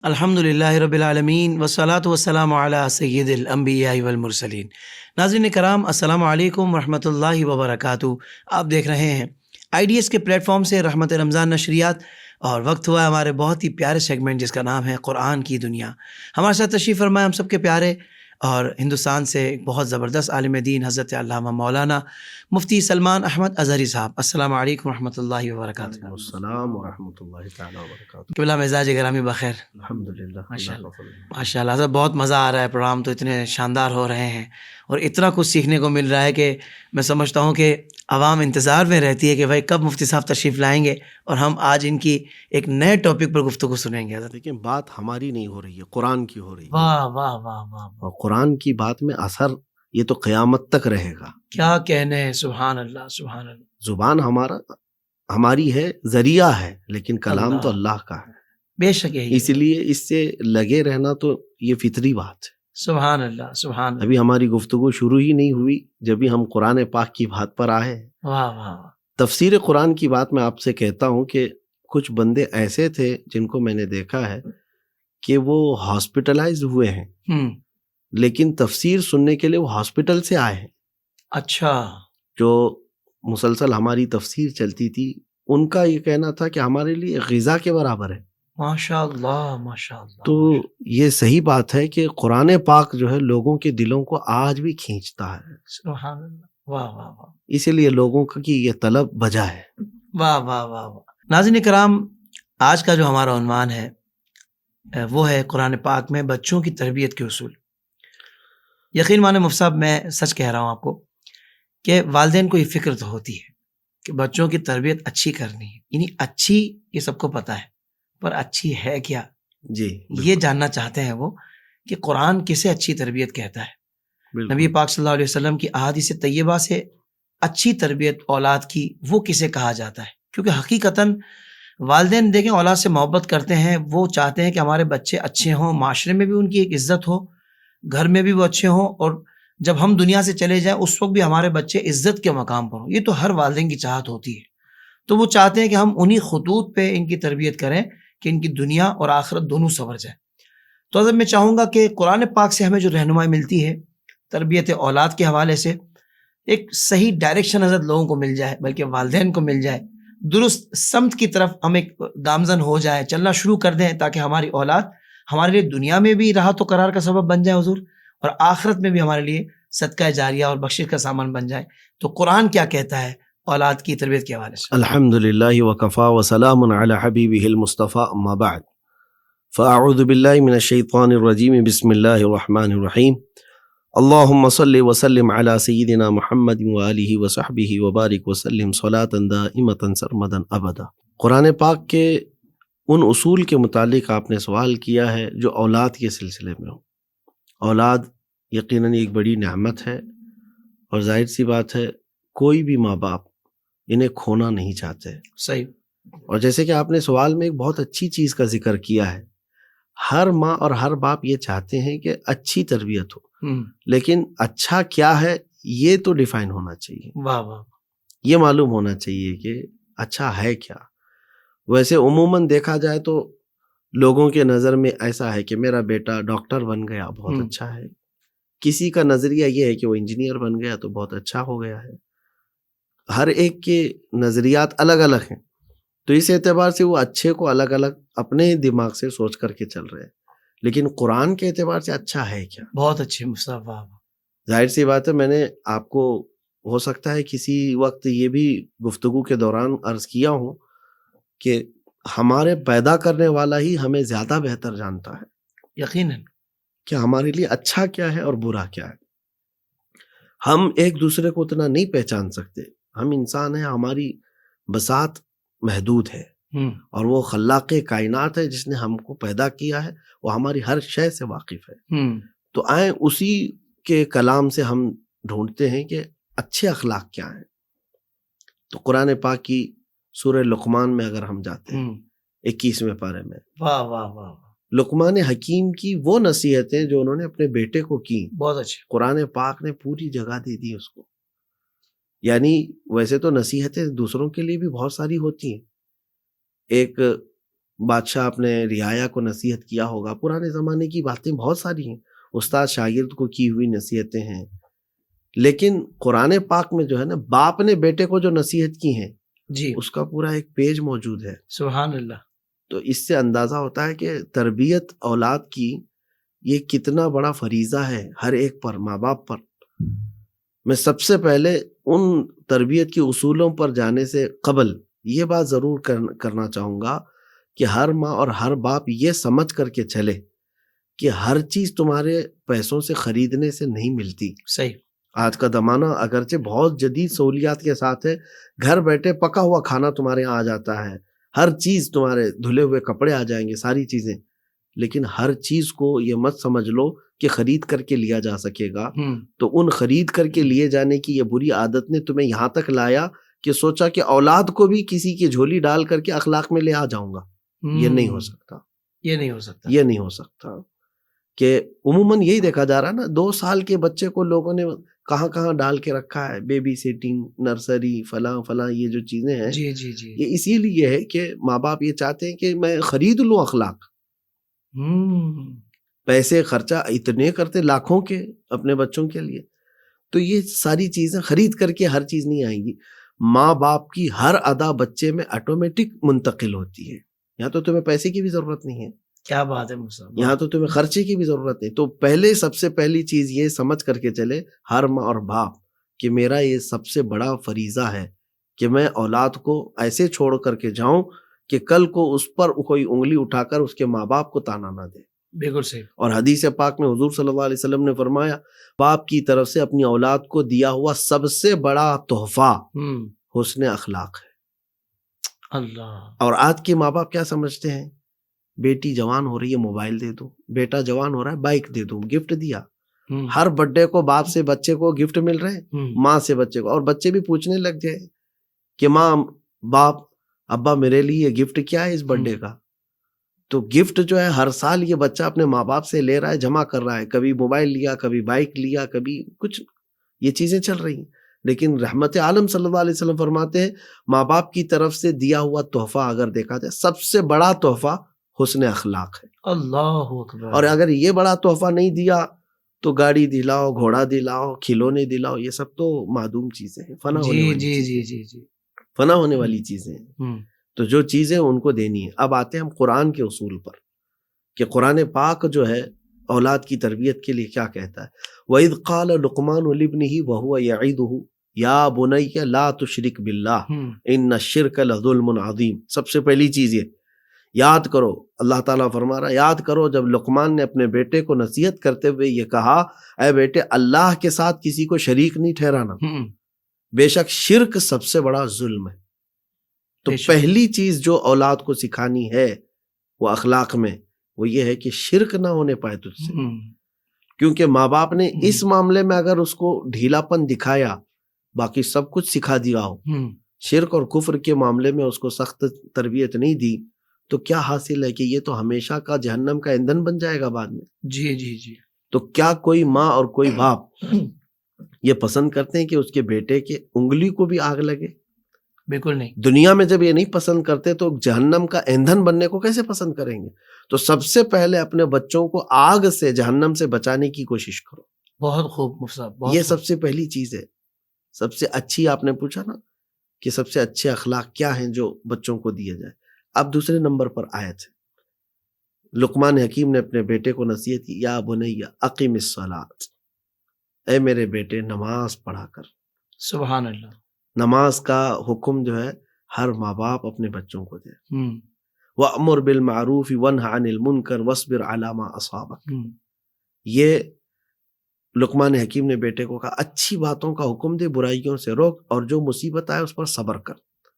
الحمدللہ رب العالمین والصلاۃ والسلام علی سید الانبیاء والمرسلین۔ ناظرین کرام، السلام علیکم ورحمۃ اللہ وبرکاتہ۔ آپ دیکھ رہے ہیں IDS کے پلیٹ فارم سے رحمت رمضان نشریات، اور وقت ہوا ہے ہمارے بہت ہی پیارے سیگمنٹ جس کا نام ہے قرآن کی دنیا۔ ہمارے ساتھ تشریف فرمائے ہم سب کے پیارے اور ہندوستان سے ایک بہت زبردست عالم دین حضرت علامہ مولانا مفتی سلمان احمد اظہری صاحب۔ السلام علیکم ورحمۃ اللہ وبرکاتہ۔ السلام ورحمۃ اللہ تعالی وبرکاتہ۔ قبلہ مزاج گرامی بخیر؟ الحمدللہ، ماشاء اللہ حضرت، بہت مزہ آ رہا ہے، پروگرام تو اتنے شاندار ہو رہے ہیں اور اتنا کچھ سیکھنے کو مل رہا ہے کہ میں سمجھتا ہوں کہ عوام انتظار میں رہتی ہے کہ بھائی کب مفتی صاحب تشریف لائیں گے اور ہم آج ان کی ایک نئے ٹاپک پر گفتگو سنیں گے۔ حضرت لیکن بات ہماری نہیں ہو رہی ہے، قرآن کی ہو رہی ہے۔ واہ واہ واہ واہ، اور قرآن کی بات میں اثر یہ تو قیامت تک رہے گا۔ کیا کہنے ہیں، سبحان اللہ سبحان اللہ۔ زبان ہماری ہے، ذریعہ ہے، لیکن کلام اللہ، تو اللہ کا ہے۔ بے شک یہی اس لیے اس سے لگے رہنا تو یہ فطری بات ہے۔ سبحان اللہ سبحان اللہ۔ ابھی ہماری گفتگو شروع ہی نہیں ہوئی جب ہی ہم قرآن پاک کی بات پر آئے ہیں۔ واہ واہ واہ۔ تفسیر قرآن کی بات میں آپ سے کہتا ہوں کہ کچھ بندے ایسے تھے جن کو میں نے دیکھا ہے کہ وہ ہاسپٹلائز ہوئے ہیں، لیکن تفسیر سننے کے لیے وہ ہاسپٹل سے آئے ہیں۔ اچھا، جو مسلسل ہماری تفسیر چلتی تھی ان کا یہ کہنا تھا کہ ہمارے لیے غذا کے برابر ہے۔ ماشاء اللہ ماشاء اللہ۔ تو یہ صحیح بات ہے کہ قرآن پاک جو ہے لوگوں کے دلوں کو آج بھی کھینچتا ہے، سبحان اللہ، واہ واہ واہ، اسی لیے لوگوں کی یہ طلب بجا ہے۔ واہ واہ واہ واہ۔ ناظرین کرام، آج کا جو ہمارا عنوان ہے وہ ہے قرآن پاک میں بچوں کی تربیت کے اصول۔ یقین مانیں مفتی صاحب، میں سچ کہہ رہا ہوں آپ کو کہ والدین کو یہ فکر تو ہوتی ہے کہ بچوں کی تربیت اچھی کرنی ہے، یعنی اچھی یہ سب کو پتہ ہے، پر اچھی ہے کیا، جی یہ جاننا چاہتے ہیں وہ کہ قرآن کسے اچھی تربیت کہتا ہے۔ بالکل۔ نبی پاک صلی اللہ علیہ وسلم کی احادیث طیبہ سے اچھی تربیت اولاد کی وہ کسے کہا جاتا ہے، کیونکہ حقیقتاً والدین دیکھیں اولاد سے محبت کرتے ہیں، وہ چاہتے ہیں کہ ہمارے بچے اچھے ہوں، معاشرے میں بھی ان کی ایک عزت ہو، گھر میں بھی وہ اچھے ہوں، اور جب ہم دنیا سے چلے جائیں اس وقت بھی ہمارے بچے عزت کے مقام پر ہوں۔ یہ تو ہر والدین کی چاہت ہوتی ہے، تو وہ چاہتے ہیں کہ ہم انہی خطوط پہ ان کی تربیت کریں کہ ان کی دنیا اور آخرت دونوں سنور جائیں۔ تو حضرت میں چاہوں گا کہ قرآن پاک سے ہمیں جو رہنمائی ملتی ہے تربیت اولاد کے حوالے سے، ایک صحیح ڈائریکشن حضرت لوگوں کو مل جائے، بلکہ والدین کو مل جائے، درست سمت کی طرف ہم ایک گامزن ہو جائیں، چلنا شروع کر دیں، تاکہ ہماری اولاد ہمارے لیے دنیا میں بھی راحت و قرار کا سبب بن جائے حضور، اور آخرت میں بھی ہمارے لیے صدقہ جاریہ اور بخشش کا سامان بن جائے۔ تو قرآن کیا کہتا ہے اولاد کی تربیت کے حوالے سے؟ الحمدللہ وکفا وسلام علی حبیبہ المصطفیٰ، اما بعد، فاعوذ باللہ من الشیطان الرجیم، بسم اللہ الرحمن الرحیم، اللہم صلی وسلم علی سیدنا محمد وآلہ وصحبہ وبارک وسلم صلاۃ دائمۃ سرمدا ابدا۔ قرآن پاک کے ان اصول کے متعلق آپ نے سوال کیا ہے جو اولاد کے سلسلے میں ہو۔ اولاد یقیناً ایک بڑی نعمت ہے، اور ظاہر سی بات ہے کوئی بھی ماں باپ انہیں کھونا نہیں چاہتے۔ صحیح۔ اور جیسے کہ آپ نے سوال میں ایک بہت اچھی چیز کا ذکر کیا ہے، ہر ماں اور ہر باپ یہ چاہتے ہیں کہ اچھی تربیت ہو، لیکن اچھا کیا ہے یہ تو ڈیفائن ہونا چاہیے، واہ واہ، یہ معلوم ہونا چاہیے کہ اچھا ہے کیا۔ ویسے عموماً دیکھا جائے تو لوگوں کے نظر میں ایسا ہے کہ میرا بیٹا ڈاکٹر بن گیا بہت اچھا ہے، کسی کا نظریہ یہ ہے کہ وہ انجینئر بن گیا تو بہت اچھا ہو گیا ہے۔ ہر ایک کے نظریات الگ الگ ہیں، تو اس اعتبار سے وہ اچھے کو الگ الگ اپنے دماغ سے سوچ کر کے چل رہے ہیں، لیکن قرآن کے اعتبار سے اچھا ہے کیا؟ بہت اچھے مصطفیٰ، واہ واہ۔ ظاہر سی بات ہے، میں نے آپ کو ہو سکتا ہے کسی وقت یہ بھی گفتگو کے دوران عرض کیا ہوں کہ ہمارے پیدا کرنے والا ہی ہمیں زیادہ بہتر جانتا ہے یقیناً کہ ہمارے لیے اچھا کیا ہے اور برا کیا ہے۔ ہم ایک دوسرے کو اتنا نہیں پہچان سکتے، ہم انسان ہیں، ہماری بساط محدود ہے، اور وہ خلاق کائنات ہے جس نے ہم کو پیدا کیا ہے، وہ ہماری ہر شے سے واقف ہے۔ تو آئیں اسی کے کلام سے ہم ڈھونڈتے ہیں کہ اچھے اخلاق کیا ہیں۔ تو قرآن پاک کی سورہ لقمان میں اگر ہم جاتے ہیں 21ویں پارے میں، واہ واہ واہ، لقمان حکیم کی وہ نصیحتیں جو انہوں نے اپنے بیٹے کو کی، بہت اچھے۔ قرآن پاک نے پوری جگہ دے دی اس کو۔ یعنی ویسے تو نصیحتیں دوسروں کے لیے بھی بہت ساری ہوتی ہیں، ایک بادشاہ اپنے رعایا کو نصیحت کیا ہوگا. پرانے زمانے کی باتیں بہت ساری ہیں, استاد شاگرد کو کی ہوئی نصیحتیں ہیں. لیکن قرآن پاک میں جو ہے نا, باپ نے بیٹے کو جو نصیحت کی ہیں جی اس کا پورا ایک پیج موجود ہے. سبحان اللہ. تو اس سے اندازہ ہوتا ہے کہ تربیت اولاد کی یہ کتنا بڑا فریضہ ہے ہر ایک پر, ماں باپ پر. میں سب سے پہلے ان تربیت کی اصولوں پر جانے سے قبل یہ بات ضرور کرنا چاہوں گا کہ ہر ماں اور ہر باپ یہ سمجھ کر کے چلے کہ ہر چیز تمہارے پیسوں سے خریدنے سے نہیں ملتی. صحیح. آج کا زمانہ اگرچہ بہت جدید سہولیات کے ساتھ ہے, گھر بیٹھے پکا ہوا کھانا تمہارے یہاں آ جاتا ہے, ہر چیز تمہارے دھلے ہوئے کپڑے آ جائیں گے, ساری چیزیں. لیکن ہر چیز کو یہ مت سمجھ لو کہ خرید کر کے لیا جا سکے گا. تو ان خرید کر کے لیے جانے کی یہ بری عادت نے تمہیں یہاں تک لایا کہ سوچا کہ اولاد کو بھی کسی کی جھولی ڈال کر کے اخلاق میں لے آ جاؤں گا. یہ نہیں ہو سکتا, یہ نہیں ہو سکتا, یہ نہیں ہو سکتا. کہ عموماً یہی دیکھا جا رہا ہے نا, 2 سال کے بچے کو لوگوں نے کہاں کہاں ڈال کے رکھا ہے, بیبی سیٹنگ, نرسری, فلاں فلاں, یہ جو چیزیں ہیں جی جی جی, یہ اسی لیے ہے کہ ماں باپ یہ چاہتے ہیں کہ میں خرید لوں اخلاق. پیسے خرچہ اتنے کرتے لاکھوں کے اپنے بچوں کے لیے, تو یہ ساری چیزیں خرید کر کے ہر چیز نہیں آئیں گی. ماں باپ کی ہر ادا بچے میں آٹومیٹک منتقل ہوتی ہے. یہاں تو تمہیں پیسے کی بھی ضرورت نہیں ہے, کیا بات ہے مصعب, یہاں تو تمہیں خرچے کی بھی ضرورت نہیں. تو پہلے سب سے پہلی چیز یہ سمجھ کر کے چلے ہر ماں اور باپ کہ میرا یہ سب سے بڑا فریضہ ہے کہ میں اولاد کو ایسے چھوڑ کر کے جاؤں کہ کل کو اس پر کوئی انگلی اٹھا کر اس کے ماں باپ کو تانا نہ دے. بالکل صحیح. اور حدیث پاک میں حضور صلی اللہ علیہ وسلم نے فرمایا, باپ کی طرف سے اپنی اولاد کو دیا ہوا سب سے بڑا تحفہ حسن اخلاق ہے. اللہ. اور آج کے ماں باپ کیا سمجھتے ہیں, بیٹی جوان ہو رہی ہے موبائل دے دو, بیٹا جوان ہو رہا ہے بائک دے دو, گفٹ دیا. ہر برتھ ڈے کو باپ سے بچے کو گفٹ مل رہے ہیں, ماں سے بچے کو, اور بچے بھی پوچھنے لگ جائے کہ ماں باپ ابا میرے لیے یہ گفٹ کیا ہے اس برتھ ڈے کا. تو گفٹ جو ہے ہر سال یہ بچہ اپنے ماں باپ سے لے رہا ہے, جمع کر رہا ہے, کبھی موبائل لیا, کبھی بائک لیا, کبھی کچھ, یہ چیزیں چل رہی ہیں. لیکن رحمت عالم صلی اللہ علیہ وسلم فرماتے ہیں ماں باپ کی طرف سے دیا ہوا تحفہ اگر دیکھا جائے سب سے بڑا تحفہ حسن اخلاق ہے. اللہ اکبر. اور اگر یہ بڑا تحفہ نہیں دیا تو گاڑی دلاؤ, گھوڑا دلاؤ, کھلونے دلاؤ, یہ سب تو معدوم چیزیں ہیں, فنا ہونے والی جی چیزیں, جی جی جی, فنا ہونے والی چیزیں ہیں. تو جو چیزیں ان کو دینی ہے. اب آتے ہیں ہم قرآن کے اصول پر کہ قرآن پاک جو ہے اولاد کی تربیت کے لیے کیا کہتا ہے. وَإِذْ قَالَ لُقْمَانُ لِابْنِهِ وَهُوَ يَعِظُهُ يَا بُنَيَّ لَا تُشْرِكْ بِاللَّهِ إِنَّ الشِّرْكَ لَظُلْمٌ عَظِيمٌ. سب سے پہلی چیز یہ یاد کرو, اللہ تعالیٰ فرما رہا ہے یاد کرو جب لقمان نے اپنے بیٹے کو نصیحت کرتے ہوئے یہ کہا, اے بیٹے اللہ کے ساتھ کسی کو شریک نہیں ٹھہرانا, بے شک شرک سب سے بڑا ظلم ہے. تو پہلی چیز جو اولاد کو سکھانی ہے وہ اخلاق میں, وہ یہ ہے کہ شرک نہ ہونے پائے تجھ سے. کیونکہ ماں باپ نے اس معاملے میں اگر اس کو ڈھیلا پن دکھایا, باقی سب کچھ سکھا دیا ہو, شرک اور کفر کے معاملے میں اس کو سخت تربیت نہیں دی, تو کیا حاصل ہے کہ یہ تو ہمیشہ کا جہنم کا ایندھن بن جائے گا بعد میں. جی جی جی. تو کیا کوئی ماں اور کوئی باپ یہ پسند کرتے ہیں کہ اس کے بیٹے کے انگلی کو بھی آگ لگے؟ بالکل نہیں. دنیا میں جب یہ نہیں پسند کرتے تو جہنم کا ایندھن بننے کو کیسے پسند کریں گے؟ تو سب سے پہلے اپنے بچوں کو آگ سے, جہنم سے بچانے کی کوشش کرو. بہت خوب مصعب, یہ سب سے پہلی چیز ہے. سب سے اچھی, آپ نے پوچھا نا کہ سب سے اچھے اخلاق کیا ہیں جو بچوں کو دیے جائے. اب دوسرے نمبر پر آیت ہے, لقمان حکیم نے اپنے بیٹے کو نصیحت کی, یا بنی اقم الصلاۃ, اے میرے بیٹے نماز پڑھا کر. سبحان اللہ. نماز کا حکم جو ہے ہر ماں باپ اپنے بچوں کو دے. وَأْمُرْ بِالْمَعْرُوفِ وَانْهَ عَنِ الْمُنْكَرِ وَاصْبِرْ عَلَى مَا أَصَابَكَ. یہ لقمان حکیم نے بیٹے کو کہا اچھی باتوں کا حکم دے, برائیوں سے روک, اور جو مصیبت آئے اس پر صبر کر.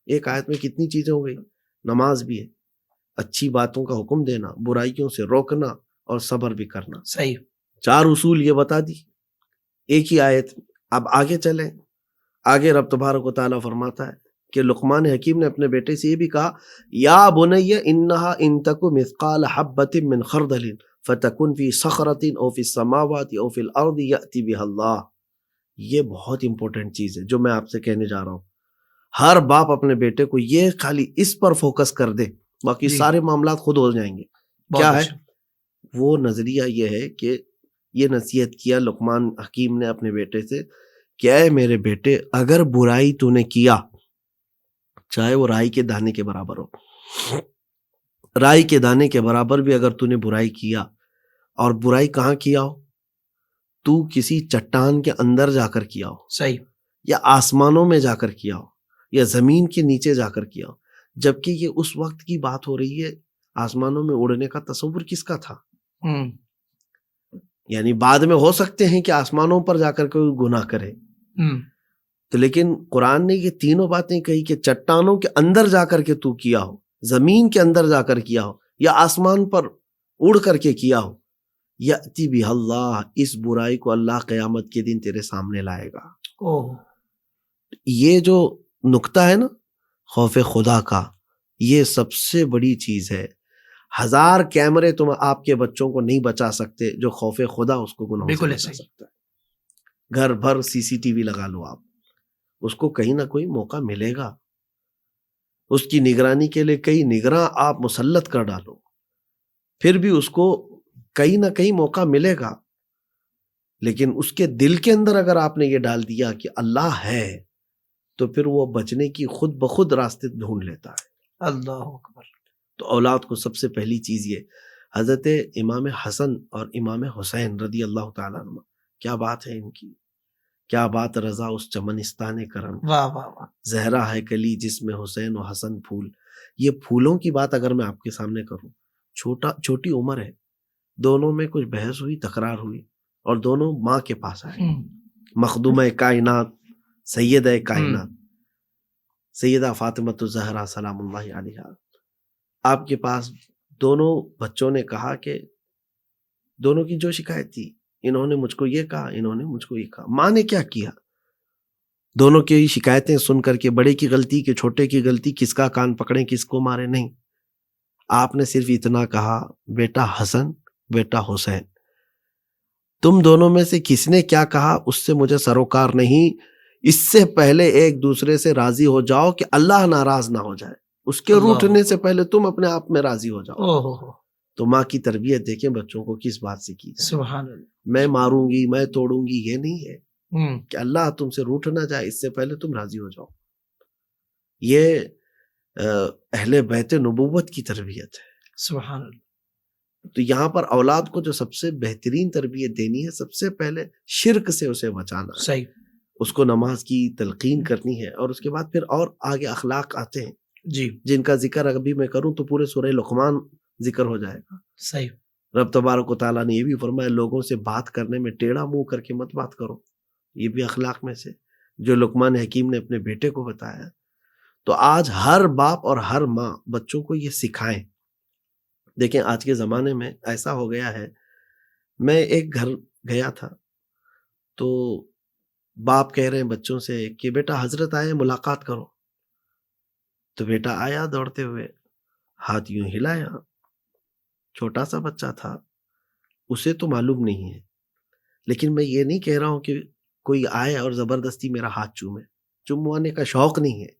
ایک آیت میں کتنی چیزیں ہو گئی, نماز بھی ہے, اچھی باتوں کا حکم دینا, برائیوں سے روکنا, اور صبر بھی کرنا. صحیح. 4 اصول یہ بتا دی ایک ہی آیت. اب آگے چلیں, آگے رب تبارک و تعالیٰ فرماتا ہے کہ لقمان حکیم نے اپنے بیٹے سے یہ بھی کہا, یا بنی انہا ان تک مثقال حبۃ من خردل فتکن فی صخرۃ او فی السماوات او فی الارض یأتی بها اللہ. یہ بہت امپورٹنٹ چیز ہے جو میں آپ سے کہنے جا رہا ہوں. ہر باپ اپنے بیٹے کو یہ خالی اس پر فوکس کر دے باقی جی سارے معاملات خود ہو جائیں گے. بہت کیا ہے اچھا. وہ نظریہ؟ یہ ہے کہ یہ نصیحت کیا لقمان حکیم نے اپنے بیٹے سے کہ اے میرے بیٹے، اگر برائی تو نے کیا، چاہے وہ رائی کے دانے کے برابر ہو، رائی کے دانے کے برابر بھی اگر تو نے برائی کیا، اور برائی کہاں کیا ہو، تو کسی چٹان کے اندر جا کر کیا ہو، صحیح. یا آسمانوں میں جا کر کیا ہو، یا زمین کے نیچے جا کر کیا ہو، جبکہ یہ اس وقت کی بات ہو رہی ہے آسمانوں میں اڑنے کا تصور کس کا تھا؟ ہوں یعنی بعد میں ہو سکتے ہیں کہ آسمانوں پر جا کر کوئی گناہ کرے، ہوں تو لیکن قرآن نے یہ تینوں باتیں کہی کہ چٹانوں کے اندر جا کر کے تو کیا ہو، زمین کے اندر جا کر کیا ہو، یا آسمان پر اڑ کر کے کیا ہو، یأتی بہ اللہ، اس برائی کو اللہ قیامت کے دن تیرے سامنے لائے گا. اوہ یہ جو نقطہ ہے نا خوف خدا کا، یہ سب سے بڑی چیز ہے. 1000 کیمرے تم آپ کے بچوں کو نہیں بچا سکتے جو خوف خدا اس کو گناہوں سے بالکل بچا صحیح. سکتا ہے. گھر بھر CCTV لگا لو آپ، اس کو کہیں نہ کوئی موقع ملے گا. اس کی نگرانی کے لیے کئی نگراں آپ مسلط کر ڈالو، پھر بھی اس کو کہیں نہ کہیں موقع ملے گا. لیکن اس کے دل کے اندر اگر آپ نے یہ ڈال دیا کہ اللہ ہے، تو پھر وہ بچنے کی خود بخود راستے ڈھونڈ لیتا ہے. اللہ اکبر. تو اولاد کو سب سے پہلی چیز یہ، حضرت امام حسن اور امام حسین رضی اللہ تعالیٰ عنہ، کیا بات ہے ان کی، کیا بات رضا اس چمنستان کرم، واہ واہ واہ. زہرا ہے کلی جس میں حسین و حسن پھول. یہ پھولوں کی بات اگر میں آپ کے سامنے کروں، چھوٹی عمر ہے، دونوں میں کچھ بحث ہوئی، تکرار ہوئی، اور دونوں ماں کے پاس آئے. مخدومہ کائنات، سیدہ کائنات، سیدہ فاطمہ الزہرا سلام اللہ علیہا، آپ کے پاس دونوں بچوں نے کہا کہ دونوں کی جو شکایت تھی، انہوں نے مجھ کو یہ کہا، انہوں نے مجھ کو یہ کہا. ماں نے کیا کیا؟ دونوں کی شکایتیں سن کر کے بڑے کی غلطی کہ چھوٹے کی غلطی، کس کا کان پکڑیں کس کو مارے، نہیں. آپ نے صرف اتنا کہا، بیٹا حسن بیٹا حسین، تم دونوں میں سے کس نے کیا کہا اس سے مجھے سروکار نہیں. اس سے پہلے ایک دوسرے سے راضی ہو جاؤ کہ اللہ ناراض نہ ہو جائے. اس کے روٹھنے سے پہلے تم اپنے آپ میں راضی ہو جاؤ. اوہ تو ماں کی تربیت دیکھیں بچوں کو کس بات سے کی. سبحان اللہ. میں ماروں گی، میں توڑوں گی، یہ نہیں ہے. ہوں کہ اللہ تم سے روٹھ نہ جائے، اس سے پہلے تم راضی ہو جاؤ. یہ اہل بیت نبوت کی تربیت ہے. سبحان اللہ. تو یہاں پر اولاد کو جو سب سے بہترین تربیت دینی ہے، سب سے پہلے شرک سے اسے بچانا ہے. صحیح. اس کو نماز کی تلقین کرنی ہے، اور اس کے بعد پھر اور آگے اخلاق آتے ہیں جی جن کا ذکر ابھی میں کروں تو پورے سورہ لقمان ذکر ہو جائے گا. صحیح. رب تبارک و تعالیٰ نے یہ بھی فرمایا لوگوں سے بات کرنے میں ٹیڑھا منہ کر کے مت بات کرو. یہ بھی اخلاق میں سے جو لقمان حکیم نے اپنے بیٹے کو بتایا. تو آج ہر باپ اور ہر ماں بچوں کو یہ سکھائیں. دیکھیں آج کے زمانے میں ایسا ہو گیا ہے، میں ایک گھر گیا تھا تو باپ کہہ رہے ہیں بچوں سے کہ بیٹا حضرت آئے ملاقات کرو. تو بیٹا آیا دوڑتے ہوئے، ہاتھ یوں ہلایا. چھوٹا سا بچہ تھا، اسے تو معلوم نہیں ہے. لیکن میں یہ نہیں کہہ رہا ہوں کہ کوئی آئے اور زبردستی میرا ہاتھ چومے، چموانے کا شوق نہیں ہے.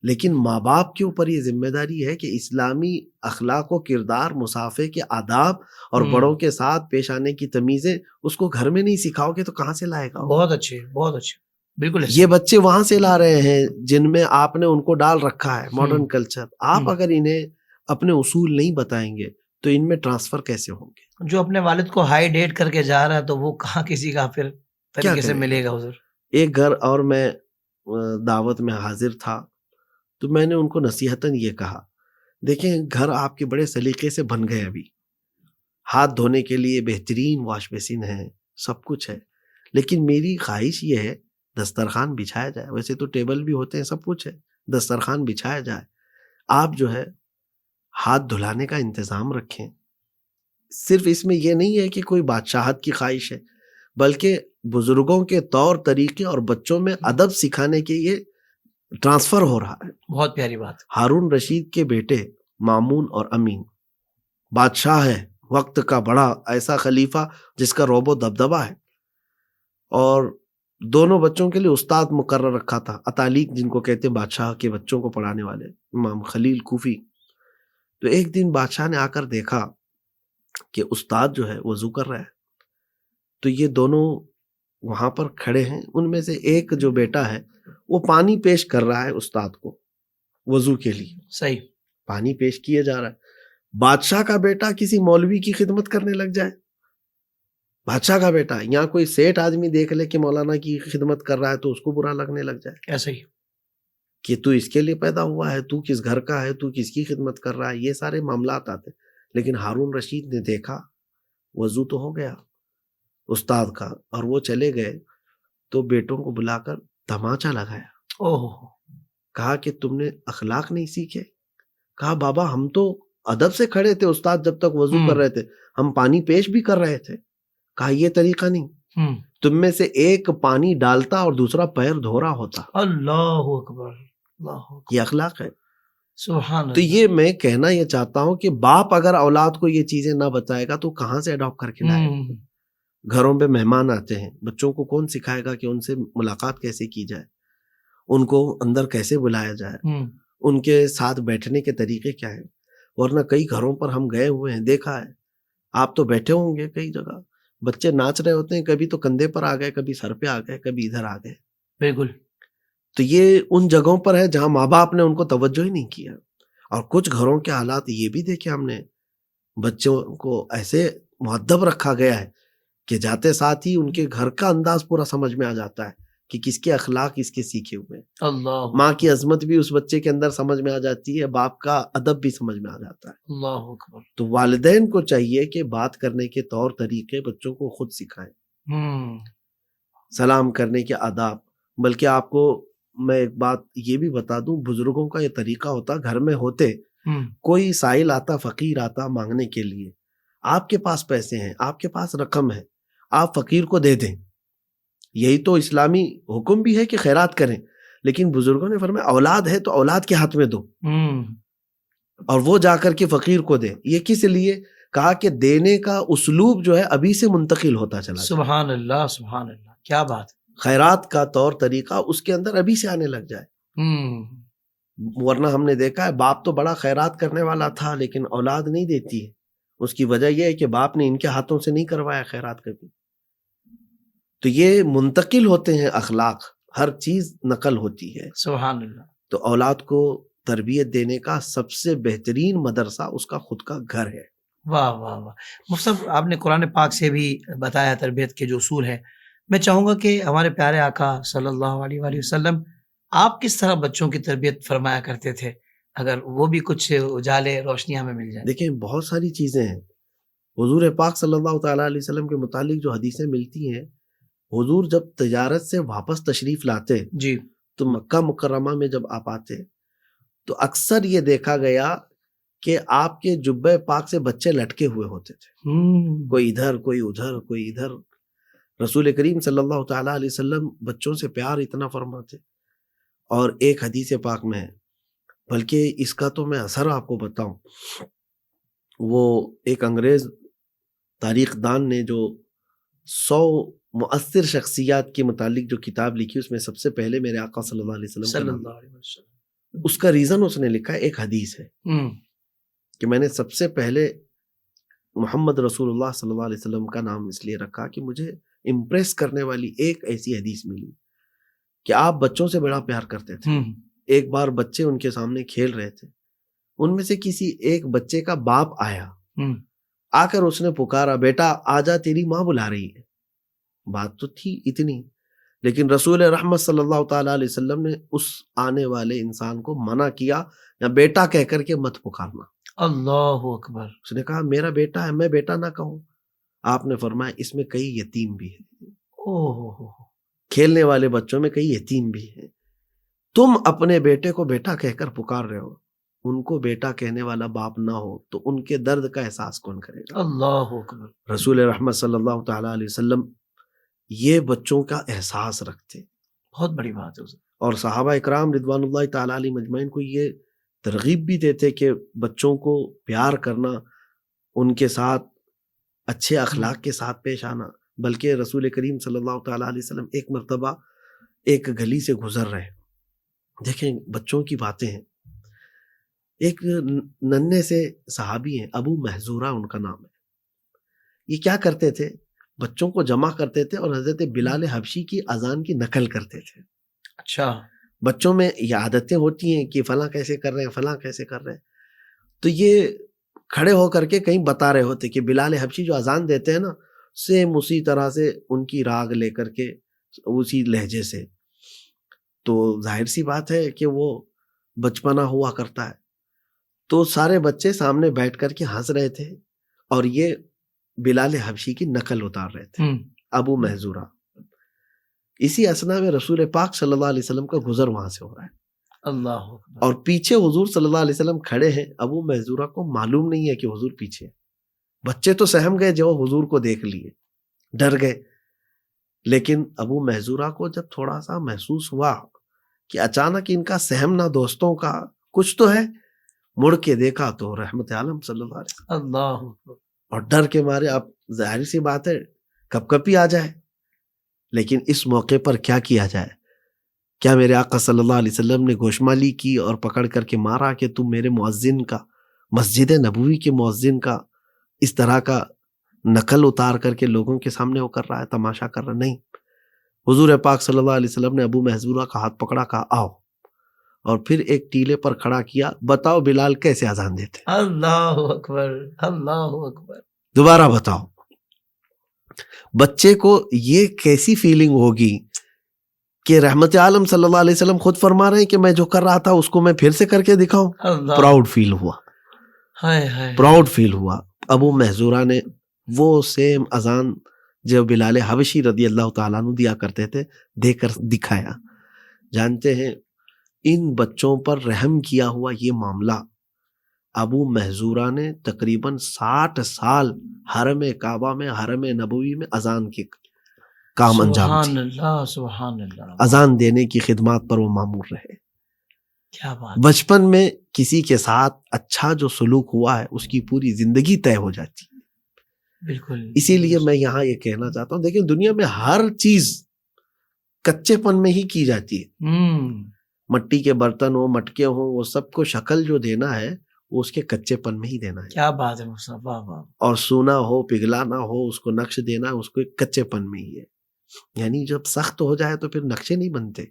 لیکن ماں باپ کے اوپر یہ ذمہ داری ہے کہ اسلامی اخلاق و کردار، مسافے کے آداب اور بڑوں کے ساتھ پیش آنے کی تمیزیں اس کو گھر میں نہیں سکھاؤ گے تو کہاں سے لائے گا؟ بہت اچھے بہت اچھے. بالکل یہ بچے وہاں سے لا رہے ہیں جن میں آپ نے ان کو ڈال رکھا ہے ماڈرن کلچر. آپ اگر انہیں اپنے اصول نہیں بتائیں گے تو ان میں ٹرانسفر کیسے ہوں گے؟ جو اپنے والد کو ہائی ڈیٹ کر کے جا رہا ہے تو وہ کہاں کسی کا پھر طریقے سے ملے گا حضور. ایک گھر اور میں دعوت میں حاضر تھا تو میں نے ان کو نصیحتاً یہ کہا، دیکھیں گھر آپ کے بڑے سلیقے سے بن گئے، ابھی ہاتھ دھونے کے لیے بہترین واش بیسن ہے، سب کچھ ہے، لیکن میری خواہش یہ ہے دسترخوان بچھایا جائے. ویسے تو ٹیبل بھی ہوتے ہیں، سب کچھ ہے، دسترخوان بچھایا جائے. آپ جو ہے ہاتھ دھلانے کا انتظام رکھیں. صرف اس میں یہ نہیں ہے کہ کوئی بادشاہت کی خواہش ہے، بلکہ بزرگوں کے طور طریقے اور بچوں میں ادب سکھانے کے یہ ٹرانسفر ہو رہا ہے. بہت پیاری بات. ہارون رشید کے بیٹے مامون اور امین، بادشاہ ہے وقت کا بڑا ایسا خلیفہ جس کا روب و دبدبہ ہے، اور دونوں بچوں کے لیے استاد مقرر رکھا تھا، اتالیق جن کو کہتے ہیں، بادشاہ کے بچوں کو پڑھانے والے، امام خلیل کوفی. تو ایک دن بادشاہ نے آ کر دیکھا کہ استاد جو ہے وضو کر رہا ہے، تو یہ دونوں وہاں پر کھڑے ہیں، ان میں سے ایک جو بیٹا ہے وہ پانی پیش کر رہا ہے استاد کو وضو کے لیے، صحیح. پانی پیش کیے جا رہا ہے۔ بادشاہ کا بیٹا کسی مولوی کی خدمت کرنے لگ جائے، بادشاہ کا بیٹا، یہاں کوئی سیٹ آدمی دیکھ لے کہ مولانا کی خدمت کر رہا ہے تو اس کو برا لگنے لگ جائے ایسا ہی. کہ تو اس کے لیے پیدا ہوا ہے، تو کس گھر کا ہے، تو کس کی خدمت کر رہا ہے، یہ سارے معاملات آتے۔ لیکن ہارون رشید نے دیکھا وضو تو ہو گیا استاد کا، اور وہ چلے گئے تو بیٹوں کو بلا کر تماچا لگایا، اوہ. کہا کہ تم نے اخلاق نہیں سیکھے؟ کہا بابا ہم تو ادب سے کھڑے تھے، استاد جب تک وضو کر رہے تھے ہم پانی پیش بھی کر رہے تھے۔ کہا یہ طریقہ نہیں، تم میں سے ایک پانی ڈالتا اور دوسرا پیر دھو رہا ہوتا، اللہ اکبر، اللہ اکبر. یہ اخلاق ہے۔ سبحان تو اللہ. یہ میں کہنا یہ چاہتا ہوں کہ باپ اگر اولاد کو یہ چیزیں نہ بتائے گا تو کہاں سے اڈاپٹ کر کے لائے گا؟ گھروں پہ مہمان آتے ہیں، بچوں کو کون سکھائے گا کہ ان سے ملاقات کیسے کی جائے، ان کو اندر کیسے بلایا جائے، ان کے ساتھ بیٹھنے کے طریقے کیا ہیں؟ ورنہ کئی گھروں پر ہم گئے ہوئے ہیں، دیکھا ہے، آپ تو بیٹھے ہوں گے کئی جگہ، بچے ناچ رہے ہوتے ہیں، کبھی تو کندھے پر آ گئے، کبھی سر پہ آ گئے، کبھی ادھر آ گئے۔ بالکل. تو یہ ان جگہوں پر ہے جہاں ماں باپ نے ان کو توجہ ہی نہیں کیا۔ اور کچھ گھروں کے حالات یہ بھی دیکھے ہم نے، بچوں کو ایسے مؤدب رکھا گیا ہے کہ جاتے ساتھ ہی ان کے گھر کا انداز پورا سمجھ میں آ جاتا ہے کہ کس کے اخلاق کس کے سیکھے ہوئے ہیں۔ اللہ. ماں کی عظمت بھی اس بچے کے اندر سمجھ میں آ جاتی ہے، باپ کا ادب بھی سمجھ میں آ جاتا ہے۔ اللہ اکبر. تو والدین کو چاہیے کہ بات کرنے کے طور طریقے بچوں کو خود سکھائیں، سلام کرنے کے آداب۔ بلکہ آپ کو میں ایک بات یہ بھی بتا دوں، بزرگوں کا یہ طریقہ ہوتا، گھر میں ہوتے کوئی سائل آتا، فقیر آتا مانگنے کے لیے، آپ کے پاس پیسے ہیں، آپ کے پاس رقم ہے، آپ فقیر کو دے دیں، یہی تو اسلامی حکم بھی ہے کہ خیرات کریں۔ لیکن بزرگوں نے فرمایا اولاد ہے تو اولاد کے ہاتھ میں دو، اور وہ جا کر کے فقیر کو دے۔ یہ کس لیے کہا کہ دینے کا اسلوب جو ہے ابھی سے منتقل ہوتا چلا جائے۔ سبحان اللہ، سبحان اللہ، کیا بات. خیرات کا طور طریقہ اس کے اندر ابھی سے آنے لگ جائے۔ ورنہ ہم نے دیکھا ہے باپ تو بڑا خیرات کرنے والا تھا لیکن اولاد نہیں دیتی ہے، اس کی وجہ یہ ہے کہ باپ نے ان کے ہاتھوں سے نہیں کروایا خیرات کبھی۔ تو یہ منتقل ہوتے ہیں اخلاق، ہر چیز نقل ہوتی ہے۔ سبحان اللہ. تو اولاد کو تربیت دینے کا سب سے بہترین مدرسہ اس کا خود کا گھر ہے۔ واہ واہ واہ. مفتی صاحب آپ نے قرآن پاک سے بھی بتایا تربیت کے جو اصول ہیں، میں چاہوں گا کہ ہمارے پیارے آقا صلی اللہ علیہ وآلہ وسلم آپ کس طرح بچوں کی تربیت فرمایا کرتے تھے، اگر وہ بھی کچھ اجالے روشنی ہمیں مل جائے. دیکھیں بہت ساری چیزیں ہیں حضور پاک صلی اللہ تعالیٰ علیہ وسلم کے متعلق جو حدیثیں ملتی ہیں، حضور جب تجارت سے واپس تشریف لاتے جی تو مکہ مکرمہ میں جب آپ آتے تو اکثر یہ دیکھا گیا کہ آپ کے جبہ پاک سے بچے لٹکے ہوئے ہوتے تھے، کوئی ادھر کوئی ادھر کوئی ادھر۔ رسول کریم صلی اللہ تعالیٰ علیہ وسلم بچوں سے پیار اتنا فرماتے۔ اور ایک حدیث پاک میں ہے، بلکہ اس کا تو میں اثر آپ کو بتاؤں، وہ ایک انگریز تاریخ دان نے جو 100 مؤثر شخصیات کے متعلق جو کتاب لکھی، اس میں سب سے پہلے میرے آقا صلی اللہ علیہ وسلم کا نام۔ اس کا ریزن اس نے لکھا ہے، ایک حدیث ہے کہ میں نے سب سے پہلے محمد رسول اللہ صلی اللہ علیہ وسلم کا نام اس لیے رکھا کہ مجھے امپریس کرنے والی ایک ایسی حدیث ملی کہ آپ بچوں سے بڑا پیار کرتے تھے۔ ایک بار بچے ان کے سامنے کھیل رہے تھے، ان میں سے کسی ایک بچے کا باپ آیا، آ کر اس نے پکارا، بیٹا آجا تیری ماں بلا رہی ہے۔ بات تو تھی اتنی، لیکن رسول رحمت صلی اللہ تعالیٰ علیہ وسلم نے اس آنے والے انسان کو منع کیا، یا بیٹا کہہ کر کے مت پکارنا۔ اللہ اکبر۔ اس نے کہا میرا بیٹا ہے، میں بیٹا نہ کہوں۔ آپ نے فرمایا اس میں کئی یتیم بھی ہیں، کھیلنے والے بچوں میں کئی یتیم بھی ہیں، تم اپنے بیٹے کو بیٹا کہہ کر پکار رہے ہو، ان کو بیٹا کہنے والا باپ نہ ہو تو ان کے درد کا احساس کون کرے گا؟ اللہ اکبر۔ رسول رحمت صلی اللہ تعالیٰ علیہ وسلم یہ بچوں کا احساس رکھتے، بہت بڑی بات ہے۔ اور صحابہ اکرام رضوان اللہ تعالیٰ علیہ مجمعین کو یہ ترغیب بھی دیتے کہ بچوں کو پیار کرنا، ان کے ساتھ اچھے اخلاق کے ساتھ پیش آنا۔ بلکہ رسول کریم صلی اللہ تعالیٰ علیہ وسلم ایک مرتبہ ایک گلی سے گزر رہے، دیکھیں بچوں کی باتیں ہیں، ایک ننھے سے صحابی ہیں، ابو محذورہ ان کا نام ہے. یہ کیا کرتے تھے؟ بچوں کو جمع کرتے تھے اور حضرت بلال حبشی کی اذان کی نقل کرتے تھے. اچھا. بچوں میں یہ عادتیں ہوتی ہیں کہ فلاں کیسے کر رہے ہیں، فلاں کیسے کر رہے ہیں. تو یہ کھڑے ہو کر کے کہیں بتا رہے ہوتے کہ بلال حبشی جو اذان دیتے ہیں نا، سیم اسی طرح سے ان کی راگ لے کر کے اسی لہجے سے. تو ظاہر سی بات ہے کہ وہ بچپنا ہوا کرتا ہے. تو سارے بچے سامنے بیٹھ کر کے ہنس رہے تھے اور یہ بلال حبشی کی نقل اتار رہے تھے، ابو محذورہ. اسی اسنا میں رسول پاک صلی اللہ علیہ وسلم کا گزر وہاں سے ہو رہا ہے. اللہ. اور پیچھے حضور صلی اللہ علیہ وسلم کھڑے ہیں. ابو محذورہ کو معلوم نہیں ہے کہ حضور پیچھے ہیں. بچے تو سہم گئے جو حضور کو دیکھ لیے، ڈر گئے. لیکن ابو محذورہ کو جب تھوڑا سا محسوس ہوا کہ اچانک ان کا سہمنا دوستوں کا کچھ تو ہے، مڑ کے دیکھا تو رحمت عالم صلی اللہ علیہ وسلم. اللہ. اور ڈر کے مارے اب ظاہر سی بات ہے کب کبھی آ جائے. لیکن اس موقع پر کیا کیا جائے؟ کیا میرے آقا صلی اللہ علیہ وسلم نے گوشمالی کی اور پکڑ کر کے مارا کہ تم میرے مؤذن کا، مسجد نبوی کے مؤذن کا اس طرح کا نقل اتار کر کے لوگوں کے سامنے وہ کر رہا ہے، تماشا کر رہا ہے؟ نہیں. حضور پاک صلی اللہ علیہ وسلم نے ابو محذورہ کا ہاتھ پکڑا، کہا آؤ، اور پھر ایک ٹیلے پر کھڑا کیا. بتاؤ بلال کیسے اذان دیتے؟ اللہ اکبر. اللہ اکبر. دوبارہ بتاؤ. بچے کو یہ کیسی فیلنگ ہوگی کہ رحمت عالم صلی اللہ علیہ وسلم خود فرما رہے ہیں کہ میں جو کر رہا تھا اس کو میں پھر سے کر کے دکھاؤں. پراؤڈ فیل ہوا، پراؤڈ فیل ہوا. ابو محذورہ نے وہ سیم اذان جو بلال حبشی رضی اللہ تعالیٰ عنہ دیا کرتے تھے دے کر دکھایا. جانتے ہیں ان بچوں پر رحم کیا ہوا یہ معاملہ ابو محذورہ نے تقریباً 60 سال حرم کعبہ میں، حرم نبوی میں اذان کے کام انجام دی. سبحان اللہ. سبحان اللہ. اذان دینے کی خدمات پر وہ مامور رہے. کیا بات. بچپن میں کسی کے ساتھ اچھا جو سلوک ہوا ہے اس کی پوری زندگی طے ہو جاتی ہے. بالکل. اسی لیے میں یہاں یہ کہنا چاہتا ہوں، دیکھیں دنیا میں ہر چیز کچے پن میں ہی کی جاتی ہے. مٹی کے برتن ہو، مٹکے ہوں، وہ سب کو شکل جو دینا ہے وہ اس کے کچے پن میں ہی دینا ہے. کیا بات ہے مصطفیٰ. واہ واہ. اور سونا ہو، پگھلا نہ ہو، اس کو نقش دینا اس کو کچے پن میں ہی ہے. یعنی جب سخت ہو جائے تو پھر نقشے نہیں بنتے.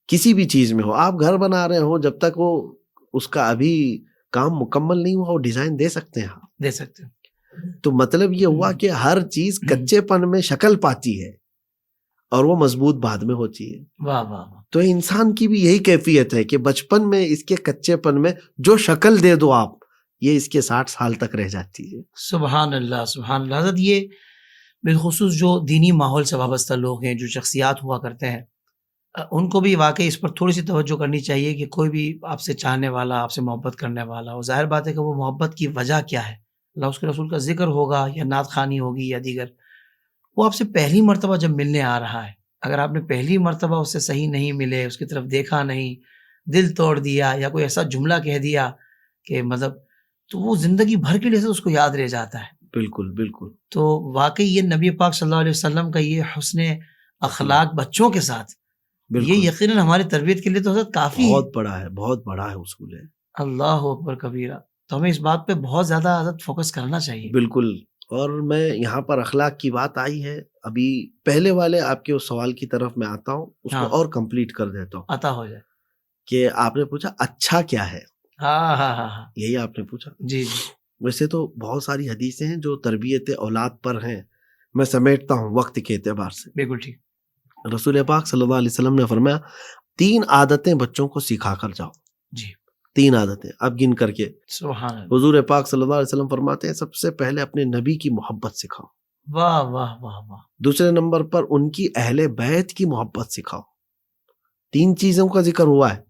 کسی بھی چیز میں ہو، آپ گھر بنا رہے ہو، جب تک وہ اس کا ابھی کام مکمل نہیں ہوا وہ ڈیزائن دے سکتے ہیں. دے سکتے ہیں. تو مطلب یہ ہوا کہ ہر چیز کچے پن میں شکل پاتی ہے اور وہ مضبوط بعد میں ہوتی ہے. واہ واہ. تو انسان کی بھی یہی کیفیت ہے کہ بچپن میں اس کے کچے پن میں جو شکل دے دو آپ، یہ اس کے 60 سال تک رہ جاتی ہے. سبحان اللہ. سبحان اللہ. حضرت یہ بالخصوص جو دینی ماحول سے وابستہ لوگ ہیں، جو شخصیات ہوا کرتے ہیں، ان کو بھی واقعی اس پر تھوڑی سی توجہ کرنی چاہیے کہ کوئی بھی آپ سے چاہنے والا، آپ سے محبت کرنے والا، وہ ظاہر بات ہے کہ وہ محبت کی وجہ کیا ہے، اللہ اس کے رسول کا ذکر ہوگا یا نعت خوانی ہوگی یا دیگر، وہ آپ سے پہلی مرتبہ جب ملنے آ رہا ہے، اگر آپ نے پہلی مرتبہ اس سے صحیح نہیں ملے، اس کی طرف دیکھا نہیں، دل توڑ دیا یا کوئی ایسا جملہ کہہ دیا کہ مطلب، تو وہ زندگی بھر کے لیے اس کو یاد رہ جاتا ہے. بالکل بالکل. تو واقعی یہ نبی پاک صلی اللہ علیہ وسلم کا یہ حسن اخلاق بچوں کے ساتھ، یہ یقیناً ہماری تربیت کے لیے تو حضرت کافی بہت بڑا ہے، بہت بڑا ہے اصول ہے. اللہ اکبر کبیرہ. تو ہمیں اس بات پہ بہت زیادہ حضرت فوکس کرنا چاہیے. بالکل. اور میں یہاں پر اخلاق کی بات آئی ہے، ابھی پہلے والے آپ کے اس سوال کی طرف میں آتا ہوں، اس کو اور کمپلیٹ کر دیتا ہوں. عطا ہو جائے. کہ آپ نے پوچھا اچھا کیا ہے. ہاں ہاں ہاں. یہی آپ نے پوچھا. جی. ویسے تو بہت ساری حدیثیں ہیں جو تربیت اولاد پر ہیں، میں سمیٹتا ہوں وقت کے اعتبار سے. بالکل ٹھیک. رسول پاک صلی اللہ علیہ وسلم نے فرمایا 3 عادتیں بچوں کو سکھا کر جاؤ. جی. 3 عادتیں اب گن کر کے. سبحان اللہ. حضور پاک صلی اللہ علیہ وسلم فرماتے ہیں سب سے پہلے اپنے نبی کی محبت سکھاؤ. واہ واہ واہ واہ. دوسرے نمبر پر ان کی اہل بیت کی محبت سکھاؤ. 3 چیزوں کا ذکر ہوا ہے.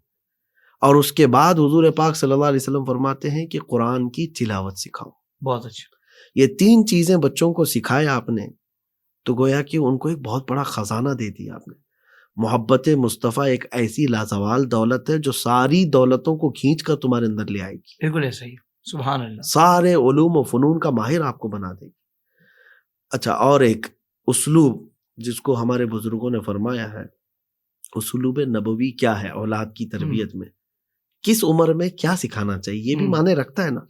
اور اس کے بعد حضور پاک صلی اللہ علیہ وسلم فرماتے ہیں کہ قرآن کی تلاوت سکھاؤ. بہت اچھا. یہ 3 چیزیں بچوں کو سکھایا آپ نے تو گویا کہ ان کو ایک بہت بڑا خزانہ دے دیا آپ نے. محبت مصطفیٰ ایک ایسی لازوال دولت ہے جو ساری دولتوں کو کھینچ کر تمہارے اندر لے آئے گی. بالکل ایسا ہی. سبحان اللہ. سارے علوم و فنون کا ماہر آپ کو بنا دے گی. اچھا، اور ایک اسلوب جس کو ہمارے بزرگوں نے فرمایا ہے، اسلوب نبوی کیا ہے اولاد کی تربیت میں، کس عمر میں کیا سکھانا چاہیے یہ بھی معنی رکھتا ہے نا.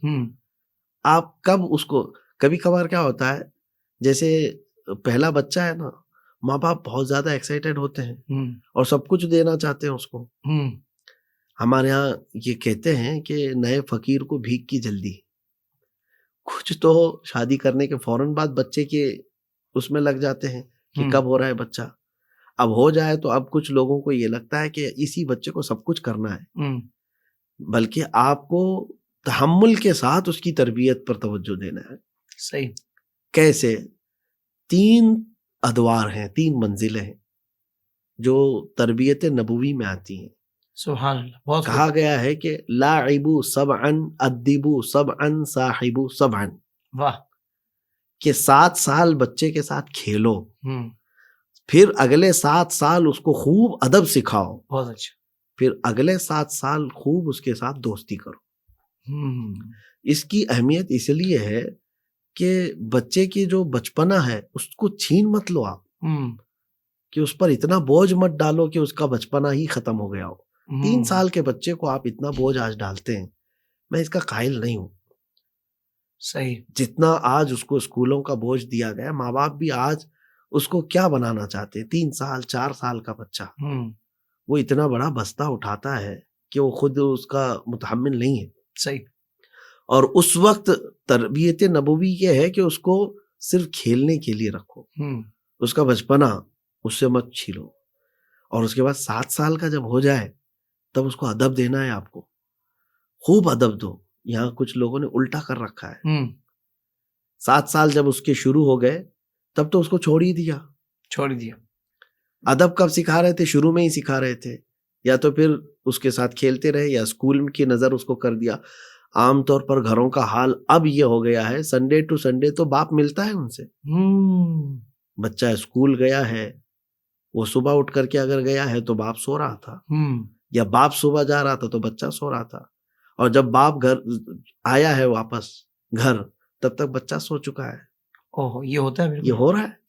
آپ کب اس کو, کبھی کبھار کیا ہوتا ہے جیسے پہلا بچہ ہے نا, ماں باپ بہت زیادہ ایکسائٹیڈ ہوتے ہیں اور سب کچھ دینا چاہتے ہیں اس کو. ہمارے ہاں یہ کہتے ہیں کہ نئے فقیر کو بھیک کی جلدی. کچھ تو شادی کرنے کے فوراً بعد بچے کے اس میں لگ جاتے ہیں کہ کب ہو رہا ہے بچہ. اب ہو جائے تو اب کچھ لوگوں کو یہ لگتا ہے کہ اسی بچے کو سب کچھ کرنا ہے, بلکہ آپ کو تحمل کے ساتھ اس کی تربیت پر توجہ دینا ہے. صحیح. کیسے؟ 3 ادوار ہیں, 3 منزلیں ہیں جو تربیت نبوی میں آتی ہیں. سبحان اللہ. بہت کہا گیا ہے کہ لاعبوا سبعا ادبوا سبعا صاحبوا سبعا. واہ. کہ 7 سال بچے کے ساتھ کھیلو, پھر اگلے 7 سال اس کو خوب ادب سکھاؤ, بہت اچھا, پھر اگلے 7 سال خوب اس کے ساتھ دوستی کرو. اس کی اہمیت اس لیے ہے کہ بچے کی جو بچپنا ہے اس کو چھین مت لو آپ, کہ اس پر اتنا بوجھ مت ڈالو کہ اس کا بچپنا ہی ختم ہو گیا ہو. 3 سال کے بچے کو آپ اتنا بوجھ آج ڈالتے ہیں, میں اس کا قائل نہیں ہوں. صحیح. جتنا آج اس کو اسکولوں کا بوجھ دیا گیا, ماں باپ بھی آج اس کو کیا بنانا چاہتے ہیں. 3 سال 4 سال کا بچہ وہ اتنا بڑا بستہ اٹھاتا ہے کہ وہ خود اس کا متحمل نہیں ہے. صحیح. اور اس وقت تربیت نبوی یہ ہے کہ اس کو صرف کھیلنے کے لیے رکھو, اس کا بچپنا اس سے مت چھیلو. اور اس کے بعد 7 سال کا جب ہو جائے تب اس کو ادب دینا ہے. آپ کو خوب ادب دو. یہاں کچھ لوگوں نے الٹا کر رکھا ہے. 7 سال جب اس کے شروع ہو گئے تب تو اس کو چھوڑ ہی دیا. ادب کب سکھا رہے تھے؟ شروع میں ہی سکھا رہے تھے. یا تو پھر اس کے ساتھ کھیلتے رہے یا اسکول کی نظر اس کو کر دیا. عام طور پر گھروں کا حال اب یہ ہو گیا ہے, سنڈے ٹو سنڈے تو باپ ملتا ہے ان سے. بچہ اسکول گیا ہے, وہ صبح اٹھ کر کے اگر گیا ہے تو باپ سو رہا تھا, یا باپ صبح جا رہا تھا تو بچہ سو رہا تھا. اور جب باپ گھر آیا ہے واپس گھر تب تک بچہ سو چکا ہے. یہ ہوتا ہے, یہ ہو رہا ہے.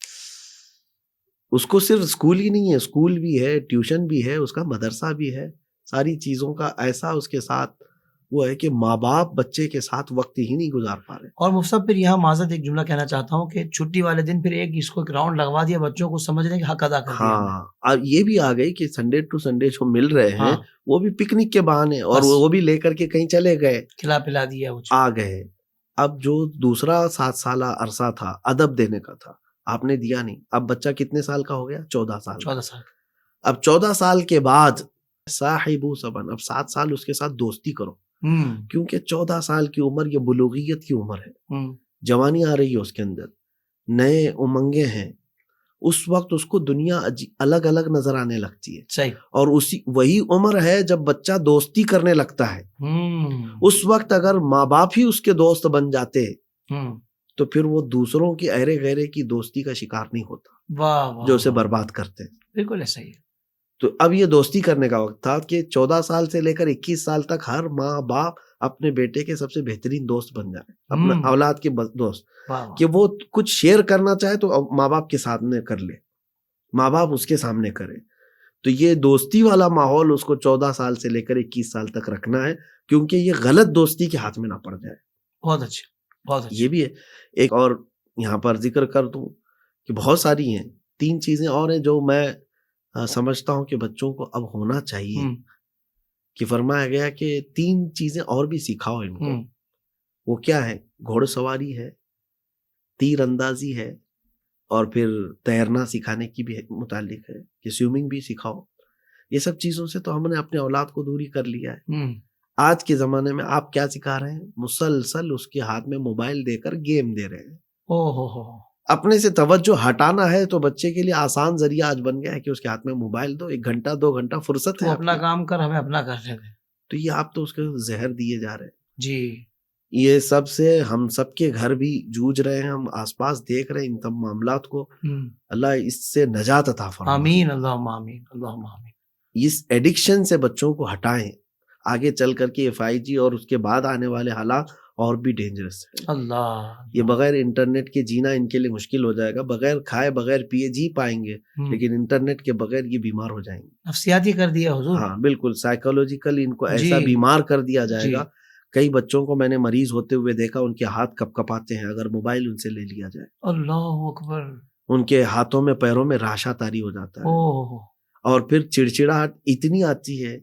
اس کو صرف اسکول ہی نہیں ہے, اسکول بھی ہے, ٹیوشن بھی ہے, اس کا مدرسہ بھی ہے. ساری چیزوں کا ایسا اس کے ساتھ وہ ہے کہ ماں باپ بچے کے ساتھ وقت ہی نہیں گزار پا رہے. اور مفتی صاحب پھر یہاں معذرت ایک جملہ کہنا چاہتا ہوں کہ چھٹی والے دن پھر اس کو ایک راؤنڈ لگوا دیا, بچوں کو سمجھنے کے حق ادا کر دیا. ہاں, اب یہ بھی آ گئی کہ سنڈے ٹو سنڈے جو مل رہے ہیں وہ بھی پکنک کے بہانے, اور وہ بھی لے کر کے کہیں چلے گئے, کھلا پلا دیا, آ گئے. اب جو دوسرا 7 سالہ عرصہ تھا ادب دینے کا تھا, آپ نے دیا نہیں. اب بچہ کتنے سال کا ہو گیا؟ 14 سال. 14 سال. اب 14 سال کے بعد صاحبو سبن, اب 7 سال اس کے ساتھ دوستی کرو. کیونکہ 14 سال کی عمر یہ بلوغیت کی عمر ہے, جوانی آ رہی ہے اس کے اندر, نئے امنگیں ہیں. اس وقت اس کو دنیا الگ الگ نظر آنے لگتی ہے. صحیح. اور وہی عمر ہے جب بچہ دوستی کرنے لگتا ہے. اس وقت اگر ماں باپ ہی اس کے دوست بن جاتے تو پھر وہ دوسروں کی ایرے غیرے کی دوستی کا شکار نہیں ہوتا, جو اسے برباد کرتے ہیں. بالکل ایسا ہی ہے. تو اب یہ دوستی کرنے کا وقت تھا کہ 14 سال سے لے کر 21 سال تک ہر ماں باپ اپنے بیٹے کے سب سے بہترین دوست بن جائے, اپنا اولاد کے دوست, کہ وہ کچھ شیئر کرنا چاہے تو ماں باپ کے سامنے کر لے, ماں باپ اس کے سامنے کرے. تو یہ دوستی والا ماحول اس کو 14 سال سے لے کر 21 سال تک رکھنا ہے, کیونکہ یہ غلط دوستی کے ہاتھ میں نہ پڑ جائے. بہت اچھا, بہت اچھا. یہ بھی ہے. ایک اور یہاں پر ذکر کر دوں کہ بہت ساری ہیں, 3 چیزیں اور ہیں جو میں سمجھتا ہوں کہ بچوں کو اب ہونا چاہیے. کہ فرمایا گیا کہ 3 چیزیں اور بھی سکھاؤ ان کو. وہ کیا ہے؟ گھوڑ سواری ہے, تیر اندازی ہے, اور پھر تیرنا سکھانے کی بھی متعلق ہے کہ سوئمنگ بھی سکھاؤ. یہ سب چیزوں سے تو ہم نے اپنے اولاد کو دوری کر لیا ہے. آج کے زمانے میں آپ کیا سکھا رہے ہیں؟ مسلسل اس کے ہاتھ میں موبائل دے کر گیم دے رہے ہیں. اپنے سے توجہ ہٹانا ہے تو بچے کے لیے آسان ذریعہ آج بن گیا ہے کہ اس کے ہاتھ میں موبائل دو, 1 گھنٹہ 2 گھنٹہ فرصت ہے, اپنا کام کر, ہمیں اپنا کر رہے ہیں. تو یہ آپ تو اس کو زہر دیے جا رہے ہیں. جی, یہ سب سے ہم سب کے گھر بھی جوجھ رہے ہیں, ہم آس پاس دیکھ رہے ہیں ان تمام معاملات کو. اللہ اس سے نجات عطا فرمائے. آمین, اللہم آمین, اللہم آمین. اس ایڈکشن سے بچوں کو ہٹائیں. آگے چل کر کے 5G اور اس کے بعد آنے والے حالات اور بھی ڈینجرس ہے. اللہ یہ بغیر انٹرنیٹ کے جینا ان کے لیے مشکل ہو جائے گا. بغیر کھائے بغیر پیے جی پائیں گے, لیکن انٹرنیٹ کے بغیر یہ بیمار ہو جائیں گے. نفسیاتی کر دیا حضور. ہاں بالکل, سائیکولوجیکل ان کو ایسا بیمار کر دیا جائے گا. کئی بچوں کو میں نے مریض ہوتے ہوئے دیکھا, ان کے ہاتھ کپ کپاتے ہیں اگر موبائل ان سے لے لیا جائے. اللہ اکبر. ان کے ہاتھوں میں پیروں میں راشا طاری ہو جاتا ہے. اور پھر چڑچڑاہٹ اتنی آتی ہے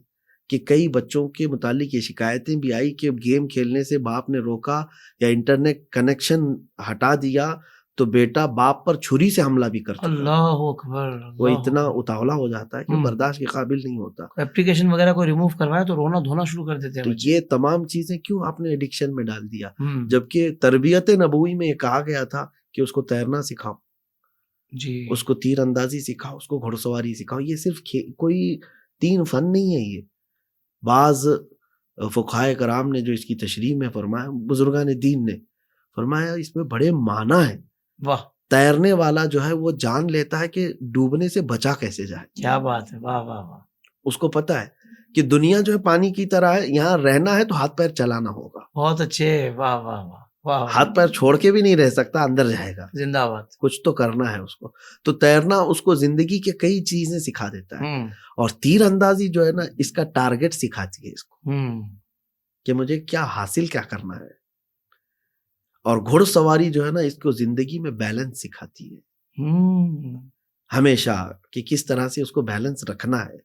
کہ کئی بچوں کے متعلق یہ شکایتیں بھی آئی کہ گیم کھیلنے سے باپ نے روکا یا انٹرنیٹ کنیکشن ہٹا دیا تو بیٹا باپ پر چھری سے حملہ بھی کرتا ہے. اللہ اکبر. وہ اتنا اتاولا ہو جاتا ہے کہ برداشت کے قابل نہیں ہوتا. اپلیکیشن وغیرہ کو ریموو کروایا تو رونا دھونا شروع کر دیتے ہیں. تو یہ تمام چیزیں کیوں آپ نے ایڈکشن میں ڈال دیا, جبکہ تربیت نبوی میں یہ کہا گیا تھا کہ اس کو تیرنا سکھاؤ, اس کو تیر اندازی سکھاؤ, اس کو گھڑ سواری سکھاؤ. یہ صرف کوئی 3 فن نہیں ہے. یہ بعض فقہائے کرام نے جو اس کی تشریح میں فرمایا, بزرگان دین نے فرمایا اس میں بڑے معنی ہیں. واہ. تیرنے والا جو ہے وہ جان لیتا ہے کہ ڈوبنے سے بچا کیسے جائے. کیا بات ہے. واہ واہ واہ. اس کو پتا ہے کہ دنیا جو ہے پانی کی طرح ہے, یہاں رہنا ہے تو ہاتھ پیر چلانا ہوگا. بہت اچھے. واہ واہ واہ. ہاتھ پیر چھوڑ کے بھی نہیں رہ سکتا, اندر جائے گا. زندہ باد. کچھ تو کرنا ہے اس کو. تو تیرنا اس کو زندگی کے کئی چیزیں سکھا دیتا ہے. اور تیر اندازی جو ہے نا اس کا ٹارگٹ سکھاتی ہے اس کو کہ مجھے کیا حاصل کیا کرنا ہے. اور گھڑ سواری جو ہے نا اس کو زندگی میں بیلنس سکھاتی ہے ہمیشہ, کہ کس طرح سے اس کو بیلنس رکھنا ہے,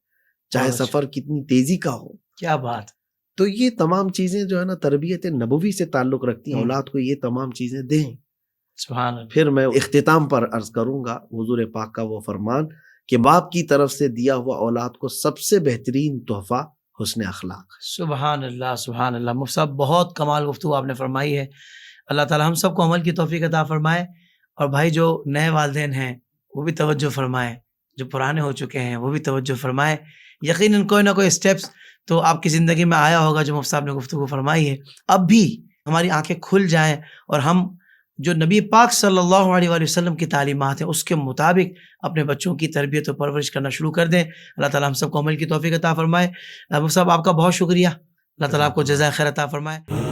چاہے سفر کتنی تیزی کا ہو. کیا بات. تو یہ تمام چیزیں جو ہے نا تربیت نبوی سے تعلق رکھتی ہیں. اولاد کو یہ تمام چیزیں دیں. سبحان اللہ. پھر میں اختتام پر عرض کروں گا حضور پاک کا وہ فرمان کہ باپ کی طرف سے دیا ہوا اولاد کو سب سے بہترین تحفہ حسن اخلاق. سبحان اللہ سبحان اللہ. مفتی صاحب بہت کمال گفتگو آپ نے فرمائی ہے. اللہ تعالی ہم سب کو عمل کی توفیق عطا فرمائے. اور بھائی جو نئے والدین ہیں وہ بھی توجہ فرمائے, جو پرانے ہو چکے ہیں وہ بھی توجہ فرمائے. یقیناً کوئی نہ کوئی اسٹیپس تو آپ کی زندگی میں آیا ہوگا جو مفتی صاحب نے گفتگو فرمائی ہے. اب بھی ہماری آنکھیں کھل جائیں اور ہم جو نبی پاک صلی اللہ علیہ وآلہ وسلم کی تعلیمات ہیں اس کے مطابق اپنے بچوں کی تربیت و پرورش کرنا شروع کر دیں. اللہ تعالیٰ ہم سب کو عمل کی توفیق عطا فرمائے. مفتی صاحب آپ کا بہت شکریہ. اللہ تعالیٰ آپ کو جزائے خیر عطا فرمائے.